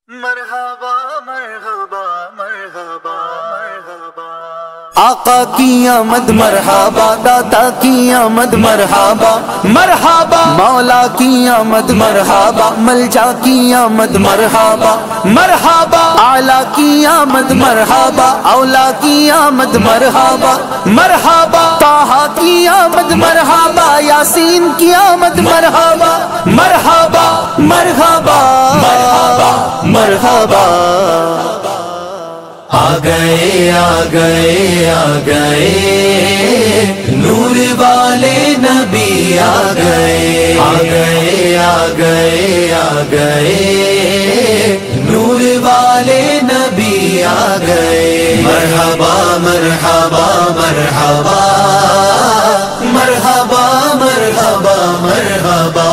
مرحبا مرحبا مرحبا مرحبا آقا کی آمد مرحبا، دادا کی آمد مرحبا مرحبا، مولا کی آمد مرحبا، ملجا کی آمد مرحبا مرحبا، اعلیٰ کی آمد مرحبا، اولا کی آمد مرحبا مرحبا، طٰہٰ کی آمد مرحبا، یاسین کی آمد مرحبا مرحبا مرحبا مرحبا مرحبا۔ آ گئے آ گئے آ گئے نور والے نبی آ گئے، آ گئے آ گئے آ گئے نور والے نبی آ گئے۔ مرحبا مرحبا مرحبا مرحبا مرحبا مرحبا۔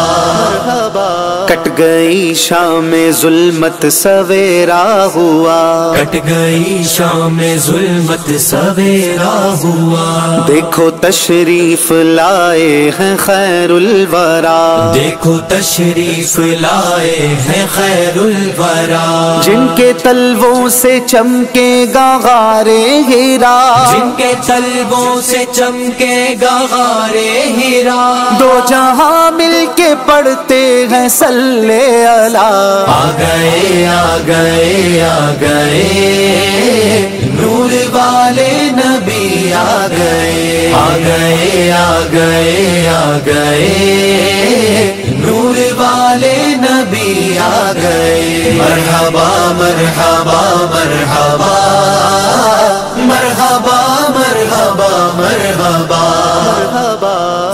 کٹ گئی شام ظلمت سویرا ہوا، کٹ گئی شام ظلمت سویرا ہوا، دیکھو تشریف لائے ہیں خیر الورا، دیکھو تشریف لائے ہیں خیر الورا، جن کے تلووں سے چمکے گا غار ہیرا، جن کے تلووں سے چمکے گا غار ہیرا، دو جہاں مل کے پڑھتے ہیں صلی اللہ۔ آ گئے آ گئے آ گئے نور والے نبی آ گئے، آ گئے آ گئے آ گئے نور والے نبی آ گئے۔ مرحبا مرحبا مرحبا مرحبا مرحبا مرحبا۔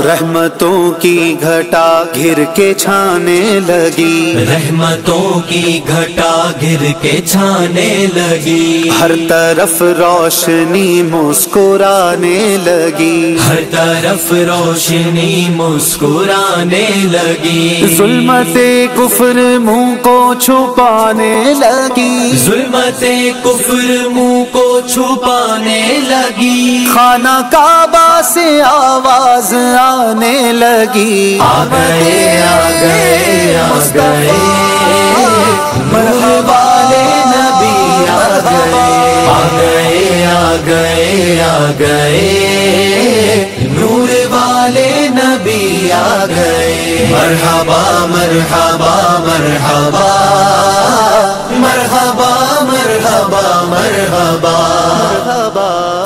رحمتوں کی گھٹا گر کے چھانے لگی، رحمتوں کی گھٹا گر کے چھانے لگی، ہر طرف روشنی مسکرانے لگی، ہر طرف روشنی مسکرانے لگی، ظلمت کفر منہ کو چھپانے لگی، ظلمت کفر منہ کو چھپانے لگی، خانہ کعبہ سے آواز آنے لگی، آ گئے آ گئے آ گئے نور والے نبی آ گئے، آ گئے آ گئے آ گئے نور والے نبی آ گئے۔ مرحبا مرحبا مرحبا مرحبا مرحبا مرحبا۔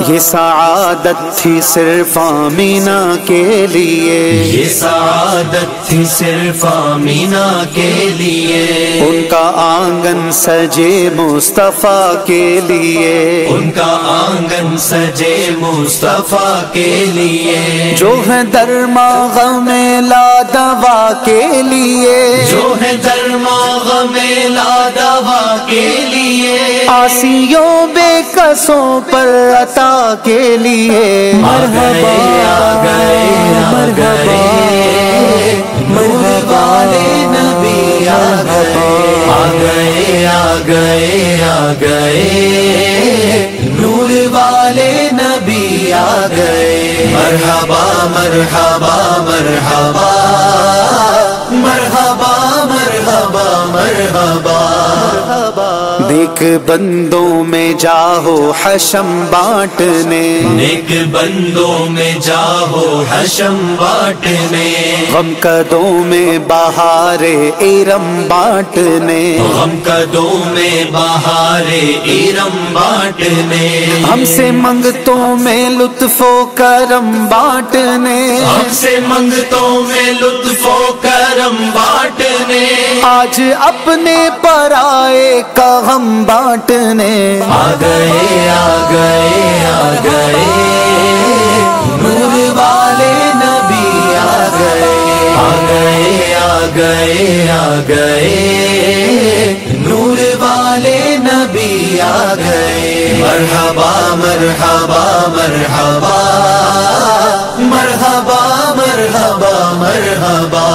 یہ سعادت تھی صرف آمینہ کے لیے، یہ سعادت تھی صرف آمینہ کے لیے، ان کا آنگن سجے مصطفیٰ کے لیے، ان کا آنگن سجے مصطفیٰ کے لیے، جو ہے درماغ میں لا دوا کے لیے، جو ہے درماغ میں لا دوا کے لیے، آسیوں بے کسوں پر عطا کے لیے۔ مرحبا آ گئے آ گئے نور والے نبی آ گئے، آ گئے آ گئے آ گئے نور والے نبی آ گئے۔ مرحبا مرحبا مرحبا مرحبا مرحبا مرحبا۔ نیک بندوں میں جاہو حشم بانٹنے، نیک بندوں میں جاہو حشم بانٹنے، غم قدوں میں بہار ارم بانٹنے، غم قدوں میں بہار ارم بانٹنے، ہم سے منگتوں میں لطف و کرم بانٹنے، ہم سے منگتوں میں لطف و کرم بانٹنے، آج اپنے پرائے کا غم بانٹنے۔ آ گئے آ گئے آ گئے نور والے نبی آ گئے، آ گئے آ گئے آ گئے نور والے نبی آ گئے۔ مرحبا مرحبا مرحبا مرحبا مرحبا مرحبا۔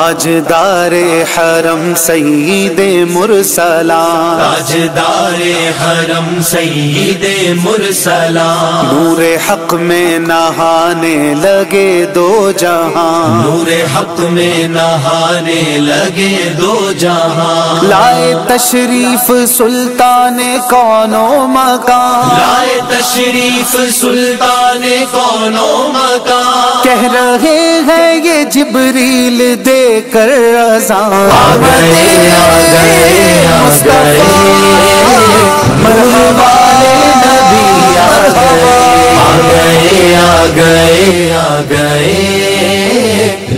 تاجدار حرم سید مرسلان، تاجدار حرم سید مرسلان، نور حق میں نہانے لگے دو جہاں، نور حق میں نہانے لگے دو جہاں، لائے تشریف سلطان کون و مکان، لائے تشریف سلطان کون و مکان، کہہ رہے ہیں یہ جبریل دے کر اذان، آ گئے آ گئے آ گئے مرحبا نبی آ گئے آ گئے آ گئے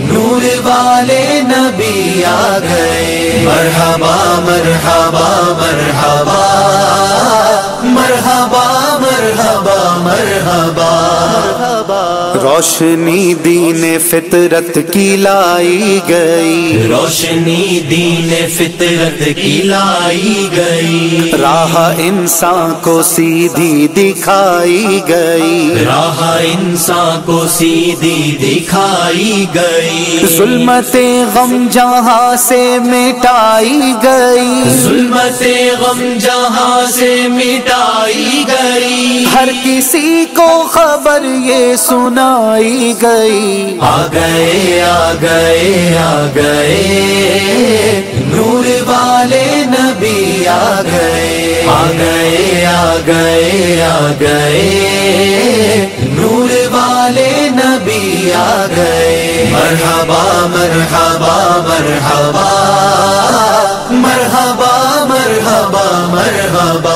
نور والے نبی آ گئے، مرحبا مرحبا مرحبا مرحبا مرحبا مرحبا، روشنی دین فطرت کی لائی گئی، روشنی دین فطرت کی لائی گئی، راہ انسان کو سیدھی دکھائی گئی، راہ انسان کو سیدھی دکھائی گئی، ظلمت غم جہاں سے مٹائی گئی، ظلمت غم جہاں سے مٹائی گئی، ہر کسی کو خبر یہ سنائی گئی، آ گئے آ گئے آ گئے نور والے نبی آ گئے، آ گئے آ گئے آ گئے نور والے نبی آ گئے، مرحبا مرحبا مرحبا مرحبا مرحبا مرحبا،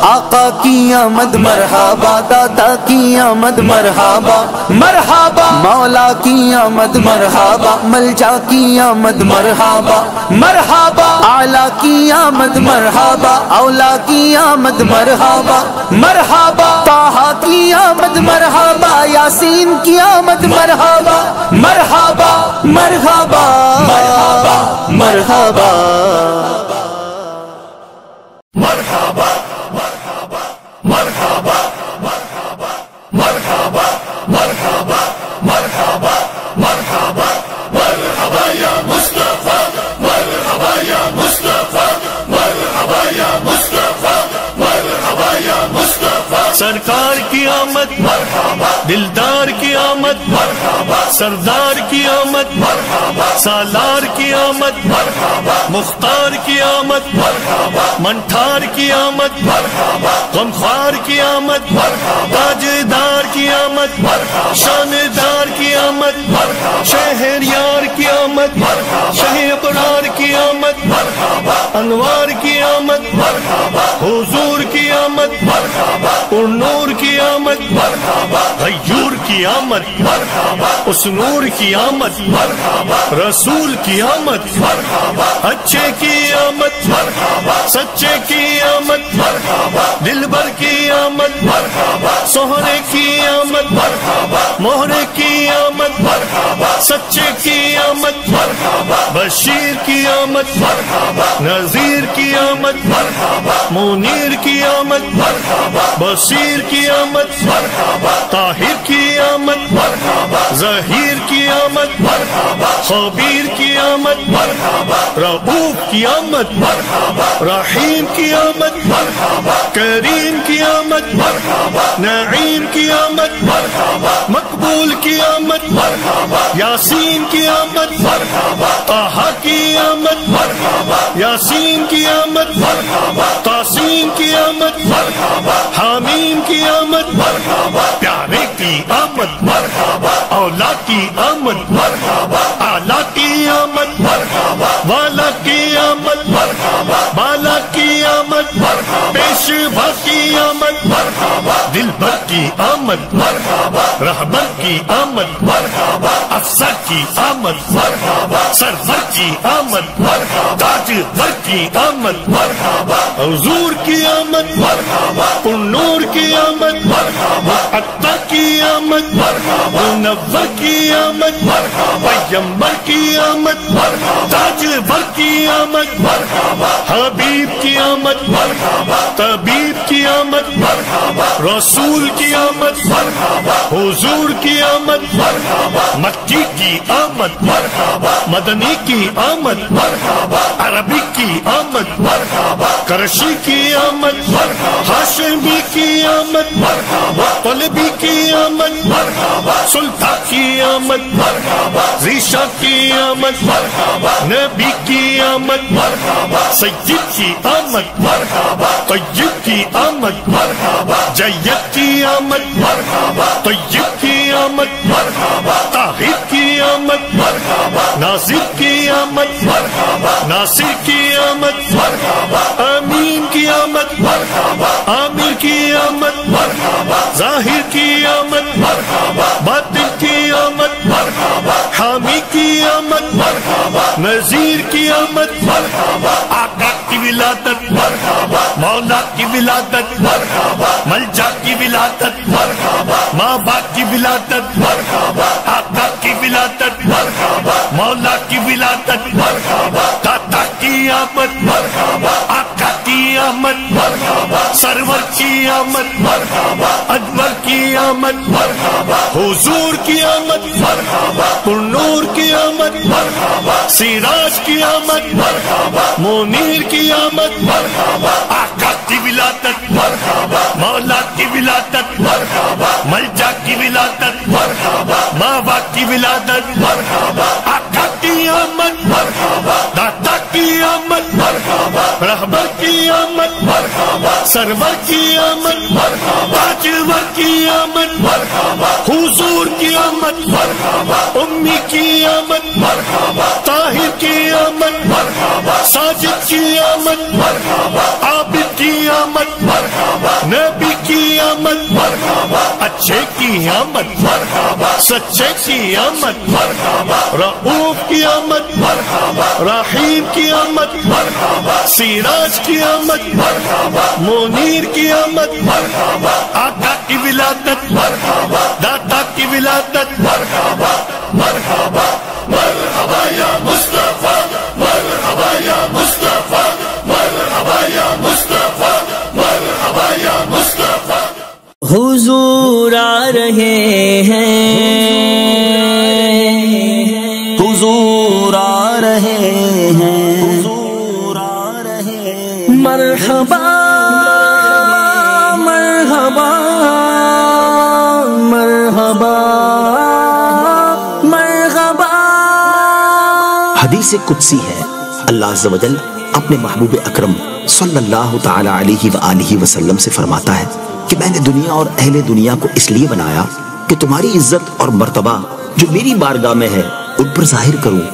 آقا کی آمد مرحبا، دادا کی آمد مرحبا مرحبا، مولا کی آمد مرحبا، ملجا کی آمد مرحبا مرحبا، اعلیٰ کی آمد مرحبا، اولا کی آمد مرحبا مرحبا، طٰہٰ کی آمد مرحبا، یاسین کی آمد مرحبا مرحبا مرحبا مرحبا مرحبا سرکار کی آمد، دلدار کی آمد، سردار کی آمد، سالار کی آمد، مختار کی آمد، منٹھار کی آمد، غمخوار کی آمد، تاجدار کی آمد، شاندار کی آمد، شہریار کی آمد، شہ ابرار کی آمد، انوار کی آمد، حضور کی آمد، نور کی آمد، غیور کی آمد، اس نور کی آمد، رسول کی آمد، اچھے کی آمد، سچے کی آمد، دلبر کی آمد، سہرے کی آمد، مہرے کی آمد، سچے کی آمد، بشیر کی آمد، نذیر کی آمد، منیر کی آمد، بصیر کی آمد، طاہر کی آمد، ظہیر کی آمد، خبیر کی آمد، رؤوف کی آمد، رحیم کی آمد، کریم کی آمد، نعیم کی آمد، مقبول کی آمد، یاسین کی آمد، طٰہٰ کی آمد، یاسین کی آمد، تاسین کی آمد، حامیم کی آمد، پیارے کی آمد، اولا کی آمد، اعلیٰ کی آمد، والا کی آمد، بالا کی آمد، پیشوا کی آمد، دلبر کی آمد، رہبر کی آمد، افسر کی آمد، سرور کی آمد، تاجور کی آمد، حضور کی آمد، نور کی آمد، عطا کی آمد، آمد منور کی آمد پیغمبر کی آمد تاجور کی آمد حبیب کی آمد طبیب کی آمد رسول کی آمد حضور کی آمد مکی کی آمد مدنی کی آمد عربی کی آمد کرشی کی آمد ہاشمی کی آمد طلبی کی آمد سلطان کی آمد ریشہ کی آمد نبی کی آمد سید کی آمد طیب کی آمد جید کی آمد طیب کی آمد طاہر کی آمد ناصر کی آمد ناصر کی آمد امین کی آمد عامر کی آمد ظاہر کی آمد باطن کی آمد حامی کی آمد نذیر کی آمد آقا کی ولادت مولا کی ولادت ملجا کی ولادت ماں باپ کی ولادت آقا کی ولادت مولا کی ولادت داتا کی آمد آقا کی آمد سرور کی آمد انور کی آمد حضور کی آمد پرنور کی آمد سراج کی آمد منیر کی آمد آقا کی ولادت مولا کی ولادت ملجا کی ولادت ماں باپ کی ولادت آقا کی آمد داتا کی آمد رہبر کی آمد سرور کی آمد تاجور کی آمد حضور کی آمد امی کی آمد طاہر کی آمد ساجد کی آمد عابد کی آمد نبی کی آمد اچھے کی آمد سچے کی آمد رؤوف کی آمد رحیم کی آمد سراج کی آمد منیر کی آمد آقا کی ولادت داتا کی ولادت مرحبا مرحبا یا مصطفیٰ مرحبا یا مصطفیٰ مرحبا یا مصطفیٰ مرحبا یا مصطفیٰ حضور آ رہے ہیں حضور آ رہے ہیں حضور آ رہے ہیں مرحبا مرحبا مرحبا مرحبا۔ حدیث قدسی ہے، اللہ عز و جل اپنے محبوب اکرم صلی اللہ تعالی علیہ وآلہ وسلم سے فرماتا ہے کہ میں نے دنیا اور اہل دنیا کو اس لیے بنایا کہ تمہاری عزت اور مرتبہ جو میری بارگاہ میں ہے ان پر ظاہر کروں۔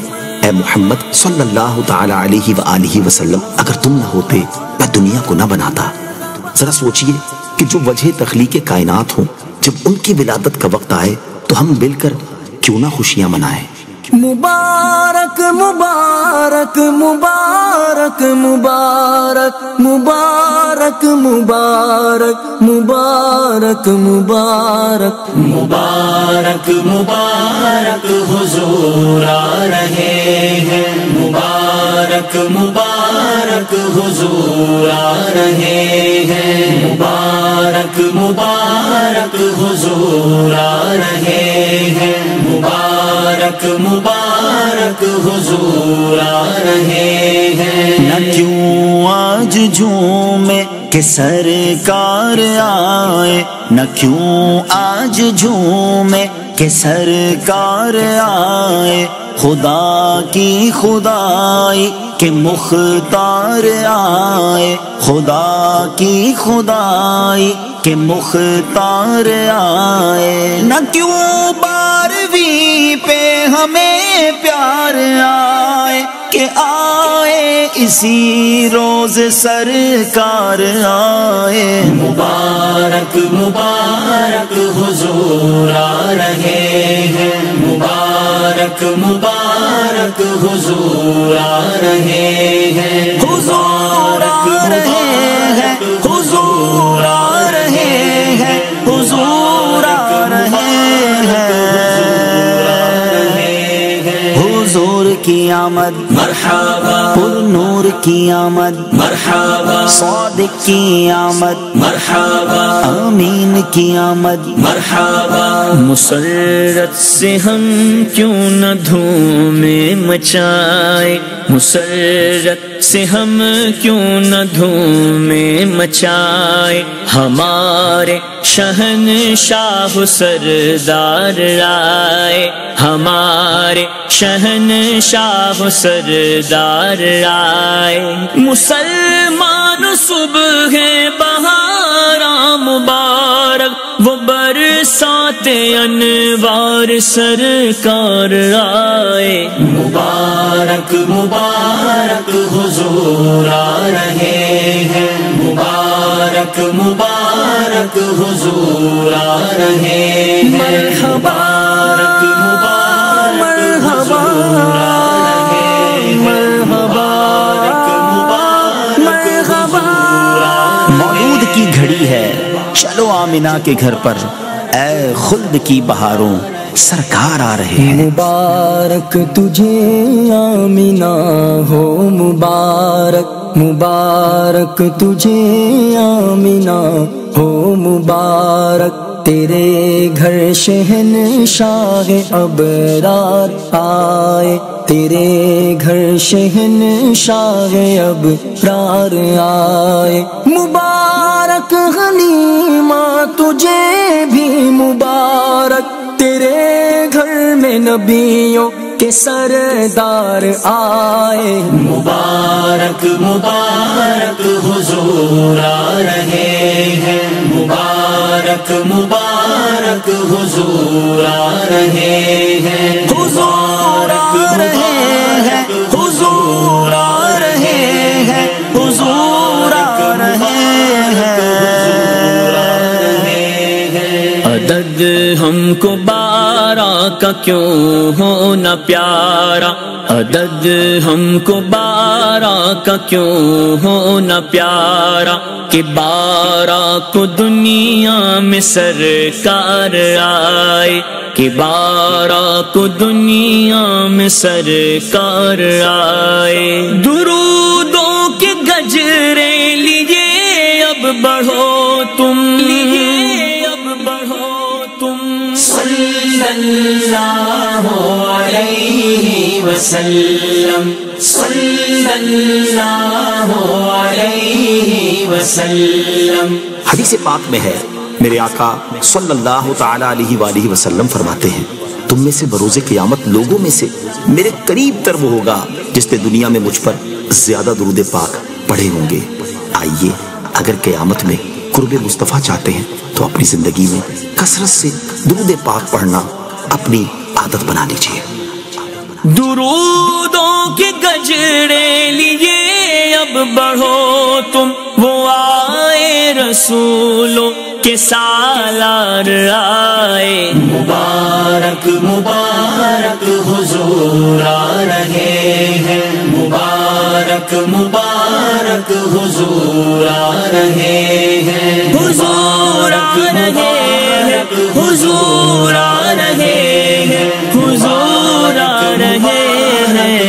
اے محمد صلی اللہ تعالی علیہ وآلہ وسلم، اگر تم نہ ہوتے میں دنیا کو نہ بناتا۔ ذرا سوچئے کہ جو وجہ تخلیق کائنات ہوں، جب ان کی ولادت کا وقت آئے تو ہم مل کر کیوں نہ خوشیاں منائیں۔ مبارک مبارک مبارک مبارک مبارک مبارک مبارک مبارک مبارک مبارک حضور آ رہے ہیں، مبارک مبارک حضور آ رہے ہیں، مبارک مبارک حضور آ رہے ہیں، مبارک مبارک حضور آ رہے ہیں۔ نہ کیوں آج جھومے کہ سرکار آئے، نہ کیوں آج جھومے کہ سرکار آئے، خدا کی خدائی کہ مختار آئے، خدا کی خدائی کہ مختار آئے۔ نہ کیوں بارہویں پہ ہمیں پیار آئے کہ آئے اسی روز سرکار آئے۔ مبارک مبارک حضور آ رہے ہیں، مبارک مبارک حضور آ رہے ہیں، حضور آ رہے ہیں، حضور آ رہے ہیں، حضور آ رہے کی آمد مرحبا پر نور کی آمد مرحبا صادق کی آمد مرحبا امین کی آمد مرحبا مسرت سے ہم کیوں نہ دھومیں مچائے مسرت سے ہم کیوں نہ دھومیں مچائے ہمارے شہنشاہ سردار آئے ہمارے شہنشاہ سردار آئے مسلمان صبح بہاراں مبارک وہ برسات انوار سرکار آئے مبارک مبارک حضور آ رہے ہیں مبارک مبارک حضور آ رہے ہیں مرحبا مرحبا مرحبا مرحبا مولود کی گھڑی ہے چلو آمنہ کے گھر پر اے خلد کی بہاروں سرکار آ رہے ہیں مبارک تجھے آمینہ ہو مبارک مبارک تجھے آمینہ ہو مبارک تیرے گھر شہنشاہ ابرار آئے تیرے گھر شہنشاہ ابرار آئے مبارک حلیمہ تجھے بھی مبارک تیرے گھر میں نبیوں کے سردار آئے مبارک مبارک حضور آ رہے ہیں مبارک مبارک حضور آ رہے ہیں حضور آ رہے ہیں حضور آ رہے ہیں حضور آ رہے ہیں عدد ہم کو 12 کا کیوں ہونا پیارا عدد ہم کو 12 کا کیوں ہونا پیارا کہ 12 کو دنیا میں سرکار آئے کہ 12 کو دنیا میں سرکار آئے درودوں کے گجرے لیے اب بڑھو تم لیے اب بڑھو تم صلی اللہ علیہ وسلم صلی اللہ علیہ وسلم حدیث پاک میں ہے میرے آقا صلی اللہ تعالی علیہ وآلہ وسلم فرماتے ہیں تم میں سے بروز قیامت لوگوں میں سے میرے قریب تر وہ ہوگا جس نے دنیا میں مجھ پر زیادہ درود پاک پڑھے ہوں گے آئیے اگر قیامت میں قرب مصطفیٰ چاہتے ہیں تو اپنی زندگی میں کثرت سے درود پاک پڑھنا اپنی عادت بنا لیجیے درودوں کے گجرے لیے اب بڑھو تم وہ آئے رسولوں کے سالار آئے مبارک مبارک حضور آ رہے ہیں مبارک مبارک حضور آ رہے ہیں حضور آ رہے ہیں حضور آ رہے ہیں حضور آ رہے ہیں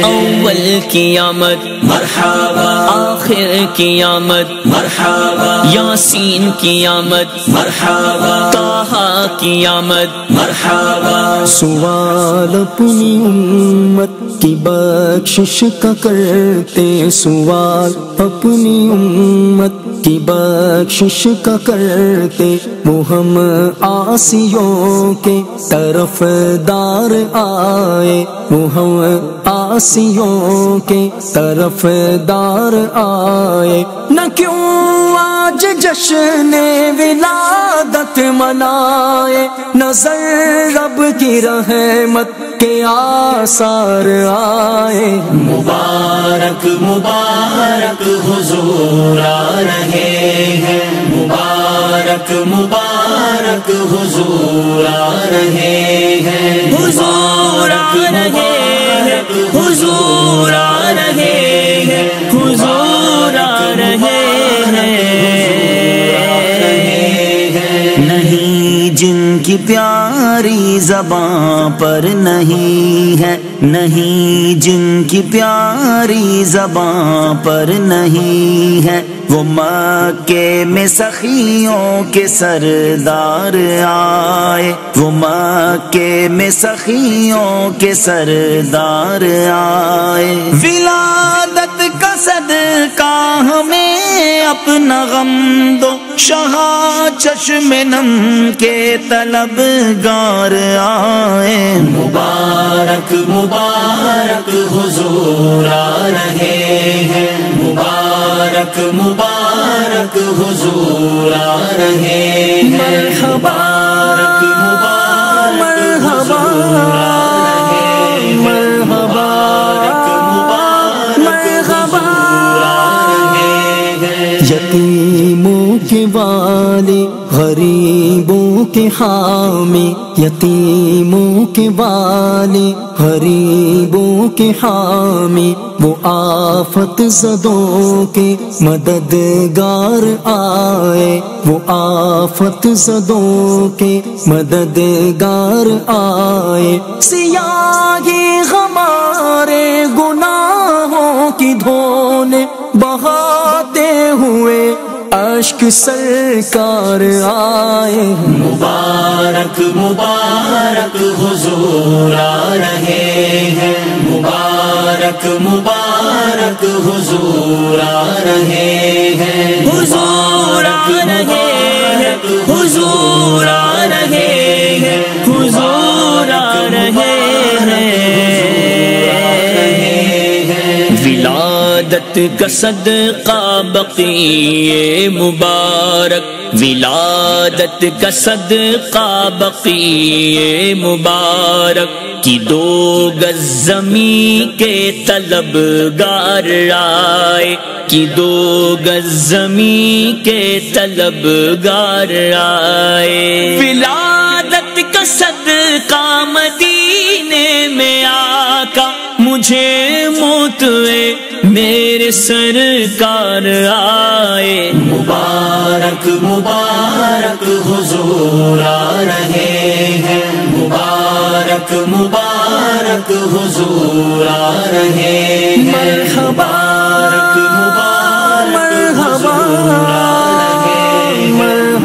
اول کی آمد مرحبا آخر کی آمد مرحبا یاسین کی آمد مرحبا طٰہٰ کی آمد مرحبا سوال اپنی امت کی بخشش کا کرتے سوال اپنی امت کی بخشش کا کرتے وہ ہم عاصیوں کے طرف دار آئے وہ ہم عاصیوں کے طرف دار آئے نہ کیوں آج جشن ولادت منائے نظر رب کی رحمت کے آثار آئے مبارک مبارک حضور آ رہے ہیں مبارک مبارک حضور آ رہے ہیں حضور آ رہے ہیں حضور آ رہے ہیں حضور آ رہے ہیں نہیں جن کی پیار پیاری زباں پر نہیں ہے، نہیں جن کی پیاری زباں پر نہیں ہے، وہ مکے میں سخیوں کے سردار آئے، وہ مکے میں سخیوں کے سردار آئے۔ ولادت کا صدقہ ہمیں اپنا غم دو، شہاں چشم نم کے طلبگار آئے۔ مبارک مبارک حضور آ رہے ہیں، مبارک مبارک حضور آ رہے ہیں، مرحبا مرحبا مرحبا مرحبا۔ یتیموں کے والے غریبوں کے حامی، یتیموں کے والے غریبوں کے حامی، وہ آفت زدوں کے مددگار آئے، وہ آفت زدوں کے مددگار آئے۔ سیاہی ہمارے گناہوں کی دھونے بہاتے ہوئے اشک سرکار آئے۔ مبارک مبارک حضور آ رہے ہیں، مبارک مبارک حضور آ رہے ہیں، حضور آ رہے ہیں، حضور آ رہے ہیں، حضور آ رہے ہیں۔ ولادت کا صدقہ بقی مبارک، ولادت کا صدقہ بقی مبارک کی 2 گز زمین کے طلبگار آئے، کی 2 گز زمین کے طلبگار آئے۔ ولادت کا صدقہ مدینے میں آقا مجھے موتوے میرے سرکار آئے۔ مبارک مبارک حضور آ رہے ہیں، مبارک مبارک حضور آ رہے ہیں، مرحبا مرحبا مرحبا مرحبا۔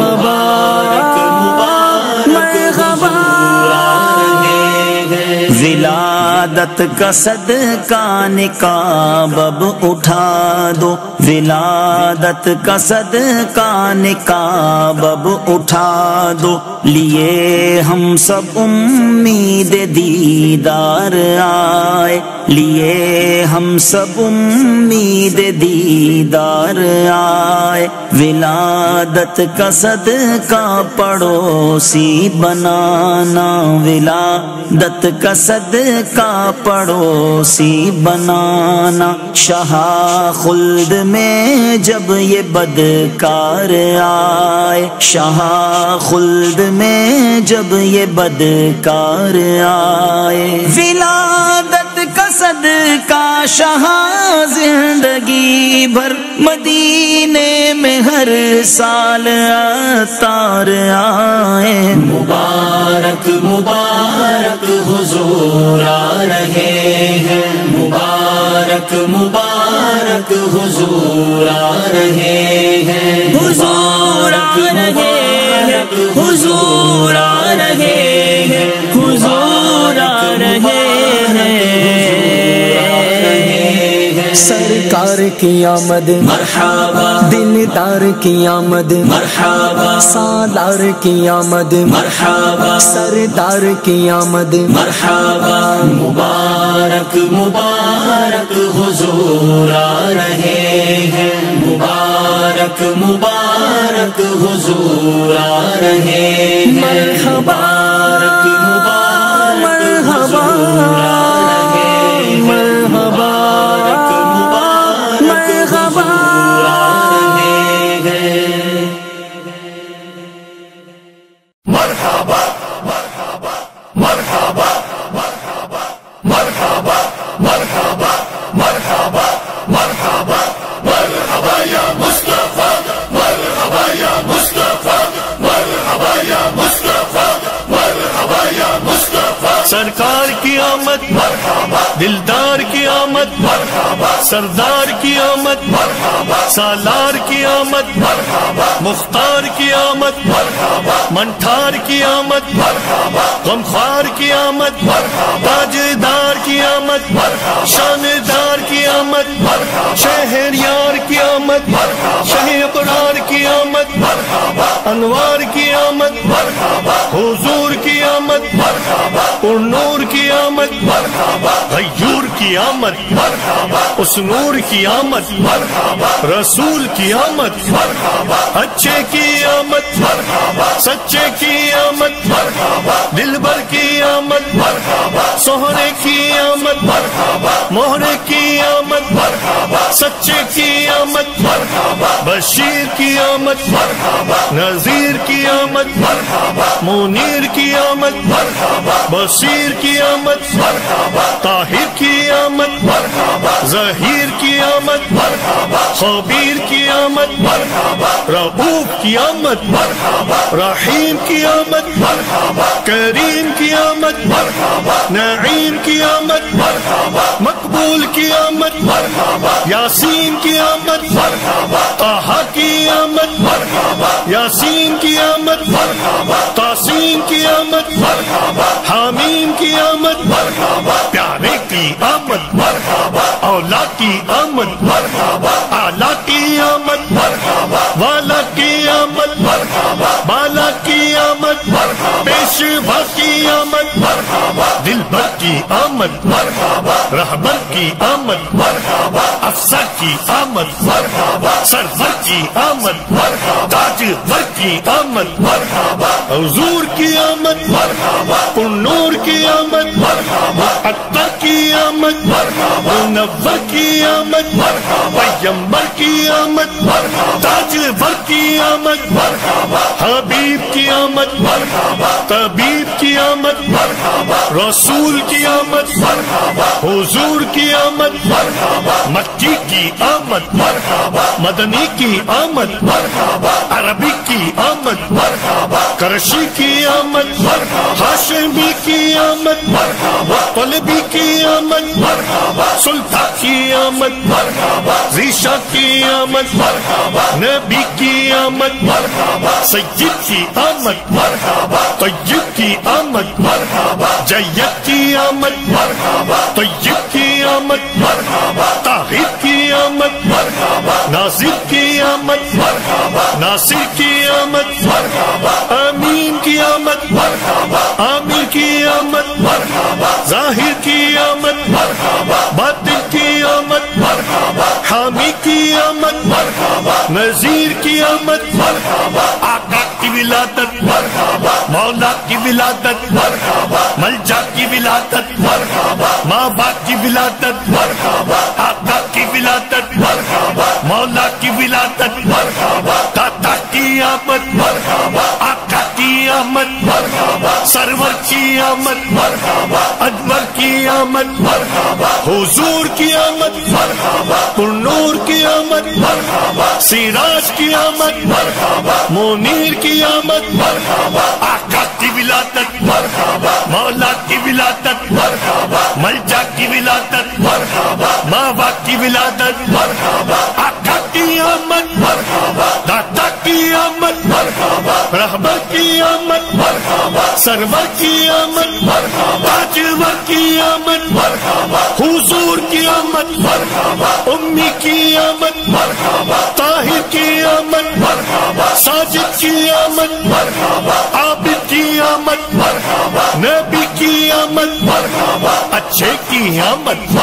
ولادت کا صدقہ نقاب اب اٹھا دو، ولادت کا صدقہ نقاب اب اٹھا دو، لیے ہم سب امید دیدار آئے، لیے ہم سب امید دیدار آئے۔ ولادت کا صدقہ پڑوسی بنانا، ولادت کا صدقہ پڑوسی بنانا، شاہ خلد میں جب یہ بدکار آئے، شاہ خلد میں جب یہ بدکار آئے۔ ولادت کا صدقہ شاہ زندگی بھر مدینے میں ہر سال عطار آئے۔ مبارک مبارک حضور آ رہے ہیں، مبارک مبارک حضور آ رہے ہیں، حضور آ رہے ہیں، حضور آ رہے ہیں، حضور آ رہے ہیں۔ سرکار کی آمد مرحبا، دلدار کی آمد مرحبا، سالار کی آمد مرحبا، سردار کی آمد مرحبا۔ مبارک مبارک حضور آ رہے ہیں، مبارک مبارک حضور آ رہے ہیں، مرحبا مرحبا مرحبا مرحبا۔ مرحبا مرحبا مرحبا مرحبا مرحبا مرحبا مرحبا مرحبا مرحبا یا مصطفیٰ، مرحبا یا مصطفیٰ، مرحبا یا مصطفیٰ، دلدار کی آمد سردار کی آمد سالار کی آمد مختار کی آمد منٹھار کی آمد غمخوار کی آمد تاجدار کی آمد شاندار کی آمد شہریار کی آمد شہ ابرار کی آمد انوار کی آمد حضور کی آمد اور نور کی آمد غیور کی آمد اس نور کی آمد رسول کی آمد اچھے کی آمد سچے کی آمد دلبر کی آمد سہرے کی آمد مہرے کی آمد سچے کی آمد بشیر کی آمد نذیر کی آمد منیر کی آمد بصیر کی آمد طاہر کی آمد ظہیر کی آمد خبیر کی آمد رؤوف کی آمد رحیم کی آمد کریم کی آمد نعیم کی آمد مقبول کی آمد یاسین کی آمد طہ کی آمد یاسین کی آمد تاسین کی آمد حامیم کی آمد پیارے کی آمد اولا کی آمد اعلیٰ کی آمد والا کی آمد بالا کی آمد پیشوا کی آمد دلبر کی آمد رہبر کی آمد افسر کی آمد سرور کی آمد تاجور کی آمد حضور کی آمد نور کی آمد عطا کی آمد منور کی آمد پیمبر کی آمد تاجور کی آمد حبیب کی آمد طبیب کی آمد رسول کی آمد حضور کی آمد مکی کی آمد مدنی کی آمد عربی کی آمد کرشی کی آمد ہاشمی کی آمد طلبی کی آمد سلطان کی آمد ریشہ کی آمد نبی کی آمد سید کی آمد طیب کی آمد جید کی آمد طیب کی آمد طاہر کی آمد ناصر کی آمد ناصر کی آمد امین کی آمد عامر کی آمد ظاہر کی آمد باطن کی آمد حامی کی آمد نذیر کی آمد آقا کی ولادت مولا کی ولادت ملجا کی ولادت ماں باپ کی ولادت آقا کی ولادت مولا کی ولادت داتا کی آمد آقا کی آمد سرور کی آمد انور کی آمد حضور کی آمد نور کی آمد سراج کی آمد منیر کی آمد آقا کی ولادت مولا کی ولادت ملجا کی ولادت ماں باپ کی ولادت آقا کی آمد داتا کی آمد رہبر کی آمد سرور کی آمد تاجور کی آمد حضور کی آمد امی کی آمد طاہر کی آمد ساجد کی آمد عابد کی آمد نبی کی آمد اچھے کی آمد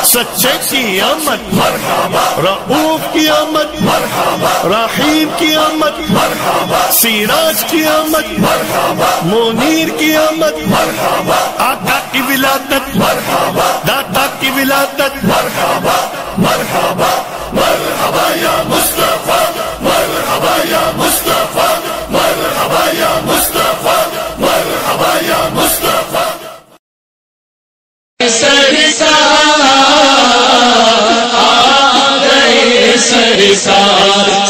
سچے کی آمد رؤوف کی آمد رحیم کی آمد سراج کی آمد منیر کی آمد آقا کی ولادت داتا کی ولادت مرحبا مرحبا یا مصطفیٰ مرحبا یا مصطفیٰ مرحبا یا مصطفیٰ مرحبا یا مصطفیٰ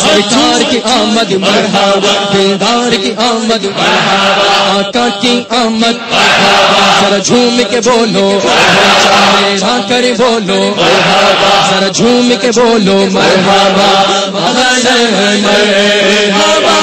سرکار کی آمد مرحبا، دلدار کی آمد مرحبا، آقا کی آمد مرحبا، ذرا جھوم کے بولو مرحبا، کر بولو مرحبا، ذرا جھوم کے بولو مرحبا مرحبا،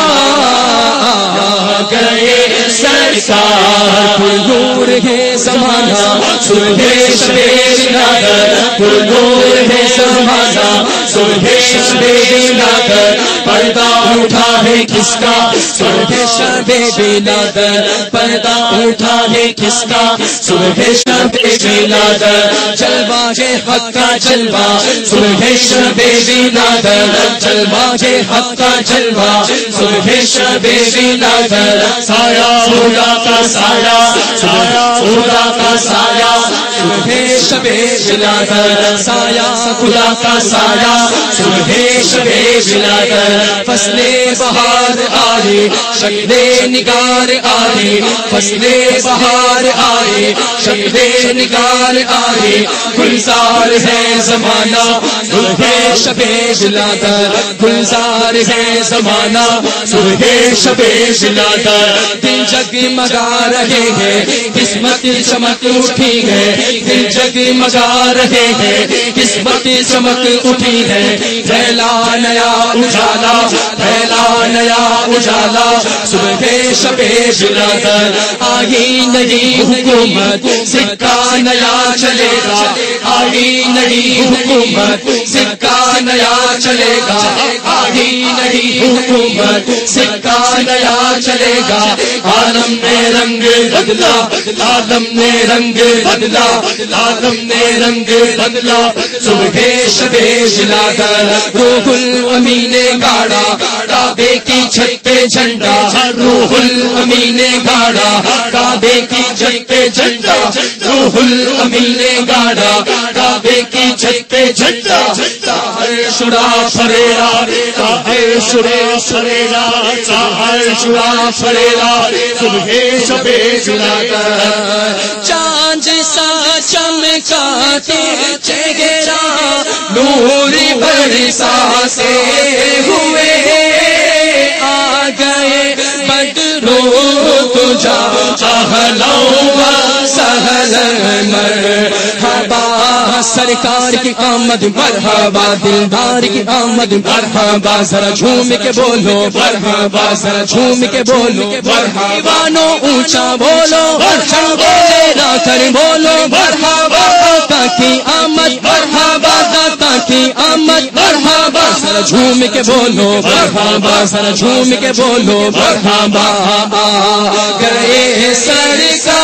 گئے سرکار پردور ہے زمانہ، صبح شبیر نادر پردور ہے زمانہ، صبح شبیر نادر پردہ اٹھا ہے کس کا، صبح شبیر نادر پردہ اٹھا ہے کس کا، صبح شبیر نادر جلوہ ہے حق کا جلوہ، صبح شبیر نادر جلوہ ہے حق کا جلوہ، صبح شبیر نادر سایہ خدا کا سایہ، سایہ خدا کا سایہ، صبح شبیر نادر سایہ خدا کا سایہ، صبح شبیر نادر فصل بہار آئے، شکل نگار آئے، فصل بہار آئے، شکل نگار آئے، گلزار ہے زمانہ، صبح شبیر نادر گلزار ہے زمانہ، صبح شبیر نادر دل جگمگا رہے ہیں، قسمت چمک اٹھی ہے، دل جگمگا رہے ہیں، قسمت چمک اٹھی ہے، پھیلا نیا اجالا، پھیلا نیا اجالا، صبح شبیر نادر آئی نئی حکومت، سکہ نیا چلے گا، آئی نئی حکومت، سکہ نیا چلے گا، آئی نئی حکومت، سکہ نیا چلے گا، عالم نے رنگ بدلا، عالم نے رنگ بدلا، عالم نے رنگ بدلا، صبح شبیر نادر روح الامین نے گاڑا، کعبے کی چھت پہ جھنڈا، روح الامین نے گاڑا، کعبے کی چھت پہ جھنڈا، روح الامین نے گاڑا، کعبے کی چھت پہ جھنڈا، ہر شڑا فریرا، ہر شڑا فریرا، ہر شڑا فریرا، صبح شبیر نادر چاند سا چمکاتے چہرہ نور برساتے ہوئے آ گئے بدرو تجا اہلا و سہلا مرحبا، سرکار کی آمد مرحبا، دلدار کی آمد مرحبا، ذرا جھوم کے بولو مرحبا، ذرا جھوم کے بولو مرحبا، نو اونچا بولو مرحبا، نہ کر بولو مرحبا، داتا کی آمد مرحبا، داتا کی آمد مرحبا، ذرا جھوم کے بولو مرحبا، ذرا جھوم کے بولو مرحبا، گئے سرکار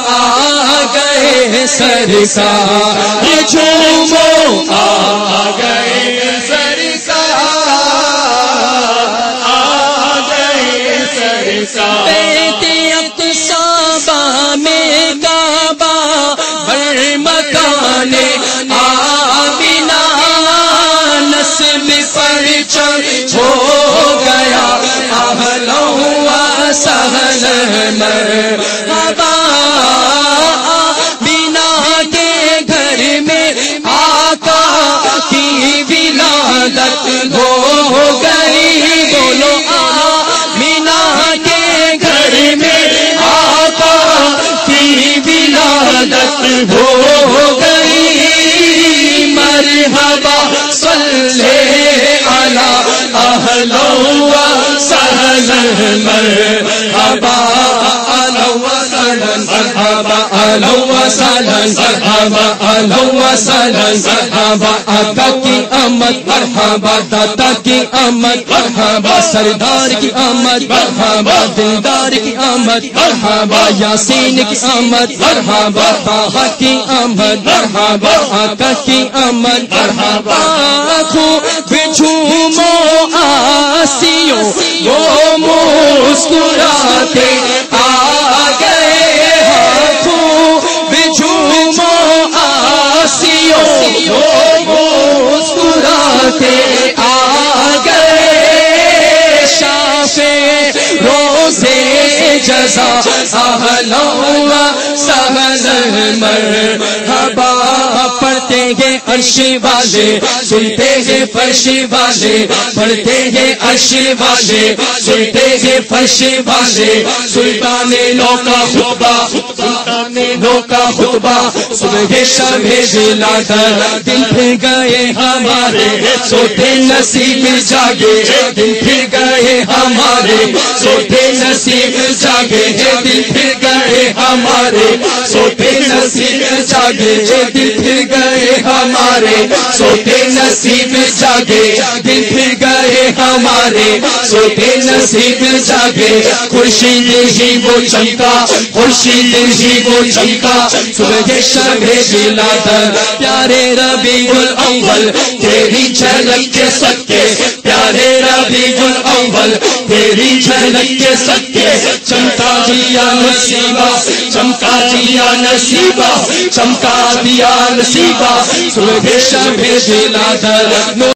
آ گئے سرکار، جھومو آ گئے سرکار، آ گئے سرکار، بیت اقصی میں کعبہ ہر مکان آمینہ، نسل پرچم ہو گیا اہلا و سہلا مرحبا، آمینہ کے گھر میں آقا کی ولادت ہو گئی، بولو آمینہ کے گھر میں آقا کی ولادت ہو گئی، مرحبا صلی علی اہلا و سہلا مرحبا، اہلا و سہلا مرحبا، اہلا و سہلا مرحبا، اہلا و سہلا مرحبا، آقا کی آمد مرحبا، داتا کی آمد مرحبا، سردار کی آمد مرحبا، دلدار کی آمد مرحبا، یاسین کی آمد مرحبا، طه کی آمد مرحبا، آقا کی آمد مرحبا، خوب جھومو آسیوں وہ مسکراتے آ گئے، خوب جھومو آسیوں وہ مسکراتے آ گئے، شافع روزے جزا اہلا و سہلا مرحبا، پڑھتے ہیں عرش والے سنتے ہیں فرش والے پڑھتے ہیں عرش والے سنتے ہیں فرش والے سلطان نو کا خطبہ سلطان نو کا خطبہ صبح شب ضلع دن پھر گئے ہمارے سوتے نصیب جاگے دن پھر گئے ہمارے سوتے نصیب جاگے دن پھر گئے ہمارے سوتے نصیب جاگے دن پھر گئے ہمارے سوتے نصیب جاگے دن پھر گئے ہمارے سوتے نصیب جاگے خورشید ہی وہ چمکا خورشید ہی وہ چمکا صبح شب ضلع پیارے ربیع الاول تیری جھلک کے صدقے پیارے ربیع الاول تیری جھلک کے صدقے چمکا دیا نصیبہ چمکا دیا نصیبہ چمکا دیا نصیبہ صبح شب ضلع